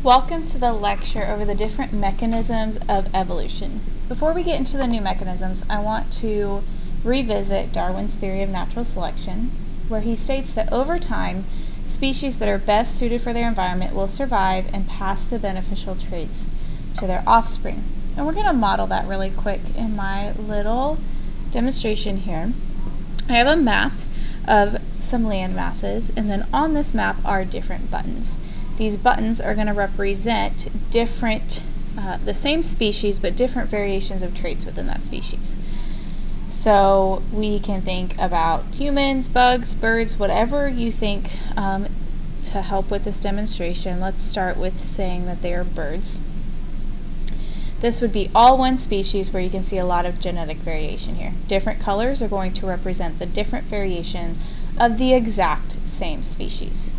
Welcome to the lecture over the different mechanisms of evolution. Before we get into the new mechanisms, I want to revisit Darwin's theory of natural selection, where he states that over time, species that are best suited for their environment will survive and pass the beneficial traits to their offspring. And we're going to model that really quick in my little demonstration here. I have a map of some land masses, and then on this map are different buttons. These buttons are going to represent different, the same species, but different variations of traits within that species. So we can think about humans, bugs, birds, whatever you think to help with this demonstration. Let's start with saying that they are birds. This would be all one species where you can see a lot of genetic variation here. Different colors are going to represent the different variation of the exact same species.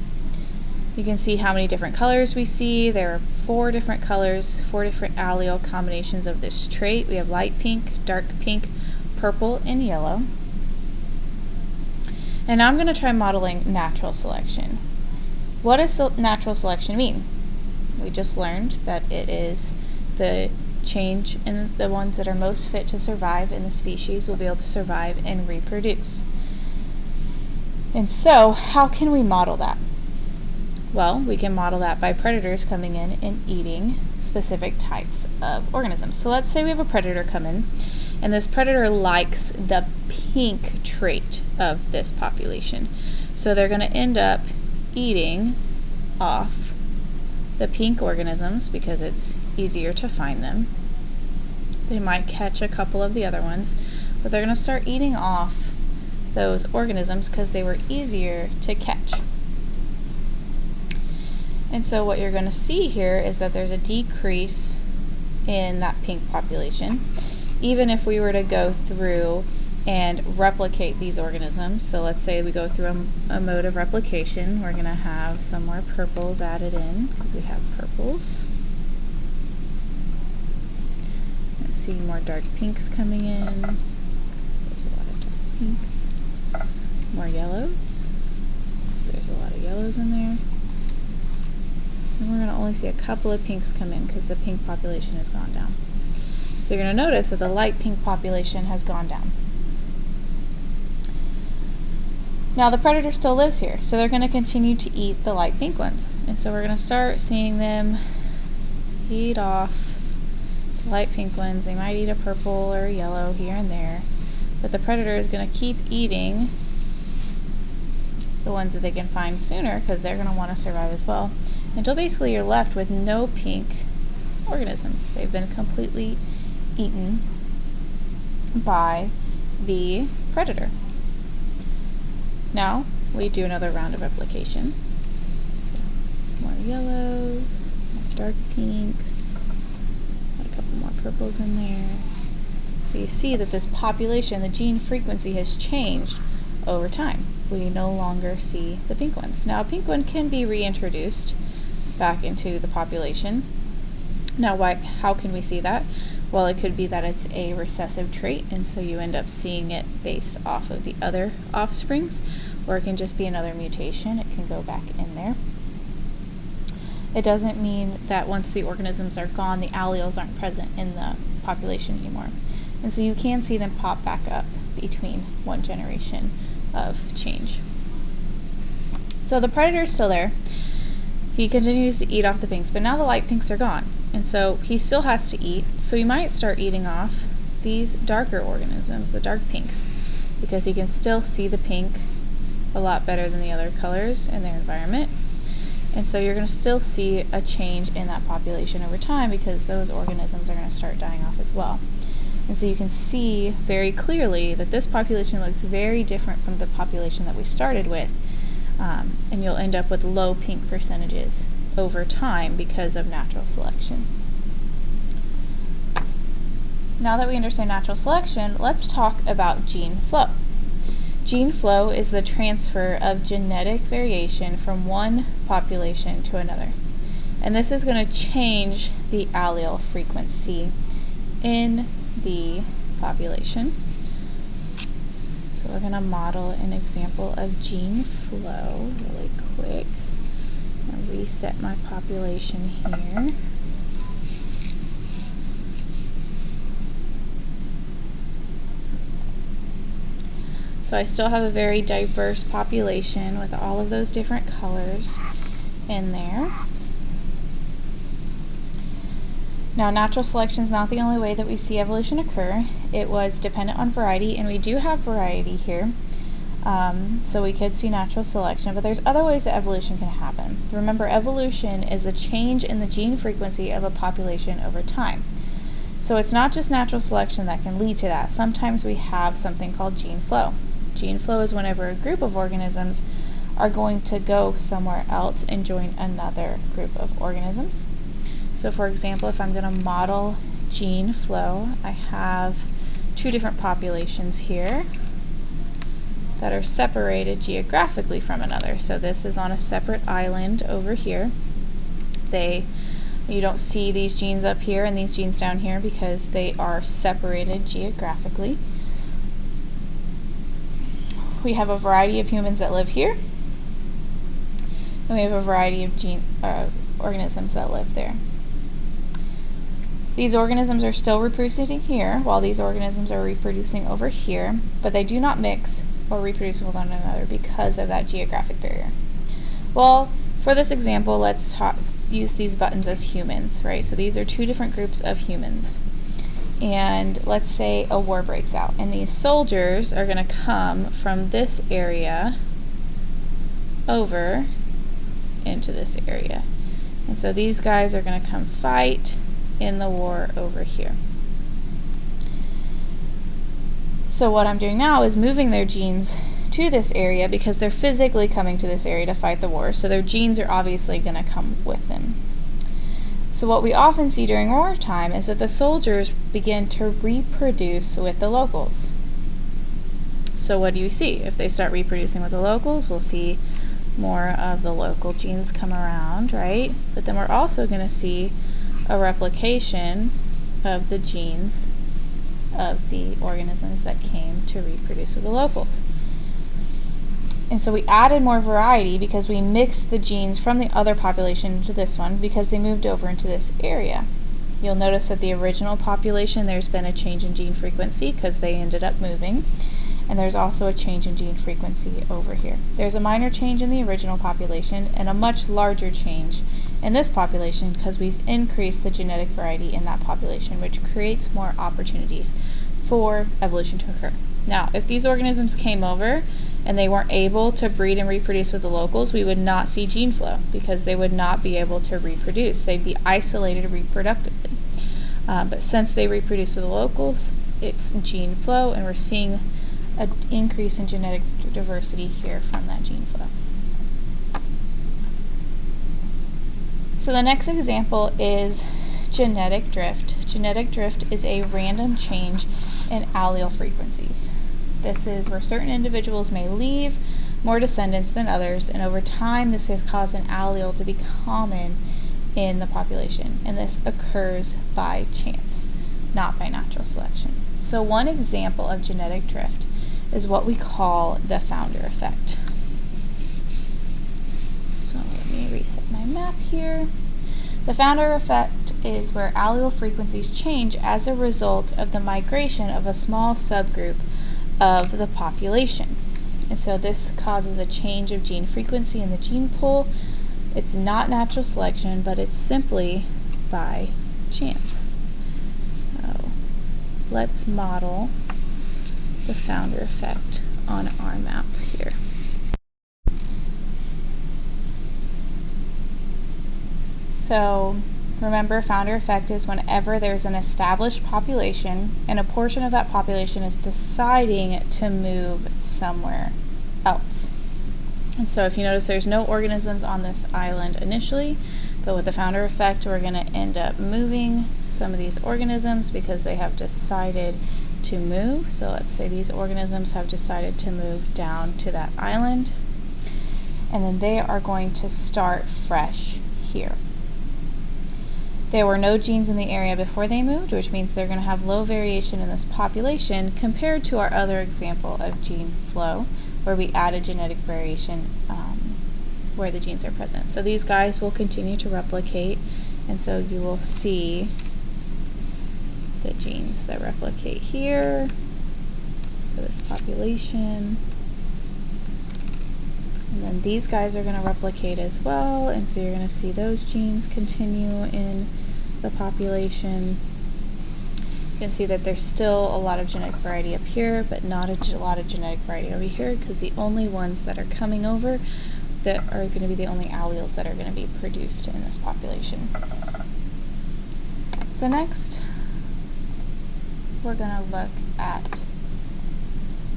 You can see how many different colors we see. There are 4 different colors, 4 different allele combinations of this trait. We have light pink, dark pink, purple, and yellow. And now I'm going to try modeling natural selection. What does natural selection mean? We just learned that it is the change in the ones that are most fit to survive in the species will be able to survive and reproduce. And so, how can we model that? Well, we can model that by predators coming in and eating specific types of organisms. So let's say we have a predator come in, and this predator likes the pink trait of this population. So they're going to end up eating off the pink organisms because it's easier to find them. They might catch a couple of the other ones, but they're going to start eating off those organisms because they were easier to catch. And so what you're going to see here is that there's a decrease in that pink population, even if we were to go through and replicate these organisms. So let's say we go through a mode of replication. We're going to have some more purples added in because we have purples. Let's see more dark pinks coming in. There's a lot of dark pinks. More yellows. There's a lot of yellows in there. And we're going to only see a couple of pinks come in because the pink population has gone down. So you're going to notice that the light pink population has gone down. Now the predator still lives here, so they're going to continue to eat the light pink ones. And so we're going to start seeing them eat off the light pink ones. They might eat a purple or a yellow here and there, but the predator is going to keep eating the ones that they can find sooner because they're going to want to survive as well, until basically you're left with no pink organisms. They've been completely eaten by the predator. Now we do another round of replication. So more yellows, more dark pinks, a couple more purples in there. So you see that this population, the gene frequency has changed over time. We no longer see the pink ones. Now a pink one can be reintroduced back into the population. Now how can we see that? Well, it could be that it's a recessive trait, and so you end up seeing it based off of the other offsprings, or it can just be another mutation. It can go back in there. It doesn't mean that once the organisms are gone, the alleles aren't present in the population anymore. And so you can see them pop back up between one generation of change. So the predator is still there. He continues to eat off the pinks, but now the light pinks are gone. And so he still has to eat. So he might start eating off these darker organisms, the dark pinks, because he can still see the pink a lot better than the other colors in their environment. And so you're going to still see a change in that population over time because those organisms are going to start dying off as well. And so you can see very clearly that this population looks very different from the population that we started with. And you'll end up with low pink percentages over time because of natural selection. Now that we understand natural selection, let's talk about gene flow. Gene flow is the transfer of genetic variation from one population to another. And this is going to change the allele frequency in the population. So we're going to model an example of gene flow really quick. I'll reset my population here. So I still have a very diverse population with all of those different colors in there. Now, natural selection is not the only way that we see evolution occur. It was dependent on variety, and we do have variety here. So we could see natural selection, but there's other ways that evolution can happen. Remember, evolution is a change in the gene frequency of a population over time. So it's not just natural selection that can lead to that. Sometimes we have something called gene flow. Gene flow is whenever a group of organisms are going to go somewhere else and join another group of organisms. So for example, if I'm going to model gene flow, I have two different populations here that are separated geographically from another. So this is on a separate island over here. You don't see these genes up here and these genes down here because they are separated geographically. We have a variety of humans that live here, and we have a variety of organisms that live there. These organisms are still reproducing here, while these organisms are reproducing over here, but they do not mix or reproduce with one another because of that geographic barrier. Well, for this example, let's use these buttons as humans, right? So these are two different groups of humans. And let's say a war breaks out, and these soldiers are going to come from this area over into this area. And so these guys are going to come fight in the war over here. So what I'm doing now is moving their genes to this area because they're physically coming to this area to fight the war. So their genes are obviously going to come with them. So what we often see during wartime is that the soldiers begin to reproduce with the locals. So what do you see? If they start reproducing with the locals, we'll see more of the local genes come around, right? But then we're also going to see a replication of the genes of the organisms that came to reproduce with the locals. And so we added more variety because we mixed the genes from the other population into this one because they moved over into this area. You'll notice that the original population, there's been a change in gene frequency because they ended up moving. And there's also a change in gene frequency over here. There's a minor change in the original population and a much larger change in this population because we've increased the genetic variety in that population, which creates more opportunities for evolution to occur. Now, if these organisms came over and they weren't able to breed and reproduce with the locals, we would not see gene flow because they would not be able to reproduce. They'd be isolated reproductively. But since they reproduce with the locals, it's gene flow, and we're seeing an increase in genetic diversity here from that gene flow. So the next example is genetic drift. Genetic drift is a random change in allele frequencies. This is where certain individuals may leave more descendants than others, and over time this has caused an allele to be common in the population, and this occurs by chance, not by natural selection. So one example of genetic drift is what we call the founder effect. So let me reset my map here. The founder effect is where allele frequencies change as a result of the migration of a small subgroup of the population. And so this causes a change of gene frequency in the gene pool. It's not natural selection, but it's simply by chance. So let's model the founder effect on our map here. So remember, founder effect is whenever there's an established population and a portion of that population is deciding to move somewhere else. And so if you notice, there's no organisms on this island initially, but with the founder effect, we're going to end up moving some of these organisms because they have decided to move. So let's say these organisms have decided to move down to that island, and then they are going to start fresh here. There were no genes in the area before they moved, which means they're going to have low variation in this population compared to our other example of gene flow, where we added genetic variation where the genes are present. So these guys will continue to replicate, and so you will see the genes that replicate here for this population. And then these guys are going to replicate as well, and so you're going to see those genes continue in the population. You can see that there's still a lot of genetic variety up here, but not a lot of genetic variety over here, because the only ones that are coming over that are going to be the only alleles that are going to be produced in this population. So next, we're going to look at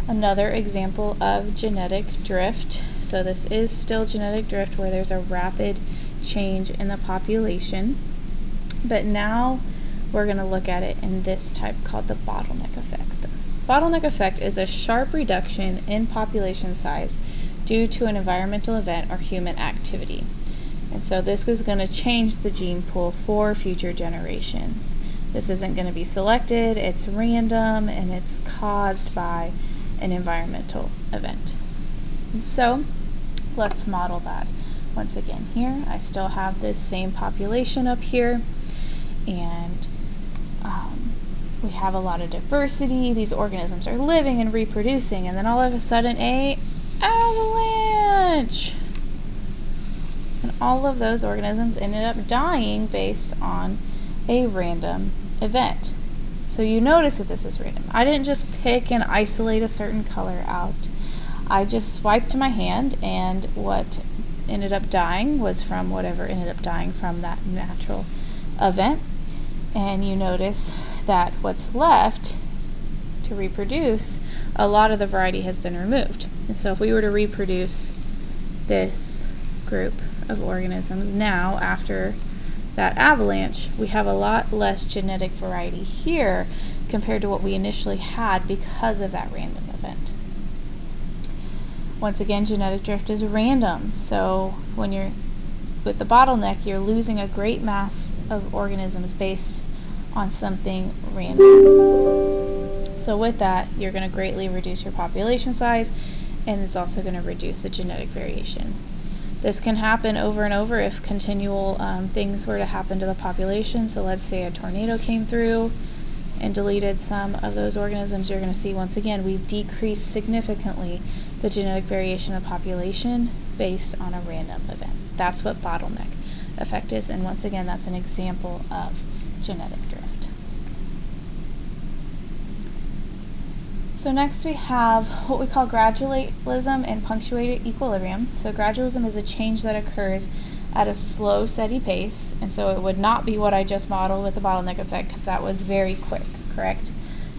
another example of genetic drift. So this is still genetic drift where there's a rapid change in the population, but now we're going to look at it in this type called the bottleneck effect. The bottleneck effect is a sharp reduction in population size due to an environmental event or human activity. And so this is going to change the gene pool for future generations. This isn't going to be selected, it's random, and it's caused by an environmental event. And so let's model that. Once again here, I still have this same population up here, and we have a lot of diversity. These organisms are living and reproducing, and then all of a sudden a avalanche! And all of those organisms ended up dying based on a random event. So you notice that this is random. I didn't just pick and isolate a certain color out. I just swiped my hand, and what ended up dying was from whatever ended up dying from that natural event. And you notice that what's left to reproduce, a lot of the variety has been removed. And so if we were to reproduce this group of organisms now after that avalanche, we have a lot less genetic variety here compared to what we initially had because of that random event. Once again, genetic drift is random, so when you're with the bottleneck, you're losing a great mass of organisms based on something random. So with that, you're going to greatly reduce your population size, and it's also going to reduce the genetic variation. This can happen over and over if continual things were to happen to the population. So let's say a tornado came through and deleted some of those organisms. You're going to see once again we've decreased significantly the genetic variation of population based on a random event. That's what bottleneck effect is, and once again that's an example of genetic drift. So next we have what we call gradualism and punctuated equilibrium. So gradualism is a change that occurs at a slow, steady pace, and so it would not be what I just modeled with the bottleneck effect because that was very quick, correct?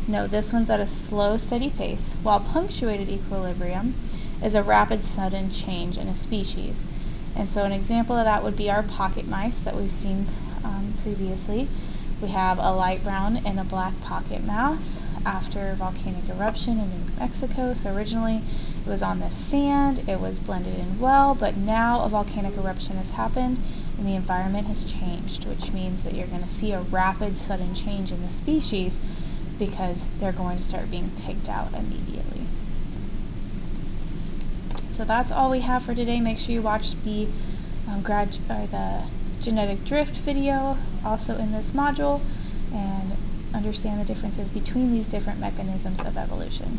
No, this one's at a slow, steady pace, while punctuated equilibrium is a rapid, sudden change in a species. And so an example of that would be our pocket mice that we've seen previously. We have a light brown and a black pocket mouse after volcanic eruption in New Mexico. So originally it was on this sand, it was blended in well, but now a volcanic eruption has happened and the environment has changed, which means that you're going to see a rapid, sudden change in the species because they're going to start being picked out immediately. So that's all we have for today. Make sure you watch the genetic drift video also in this module and understand the differences between these different mechanisms of evolution.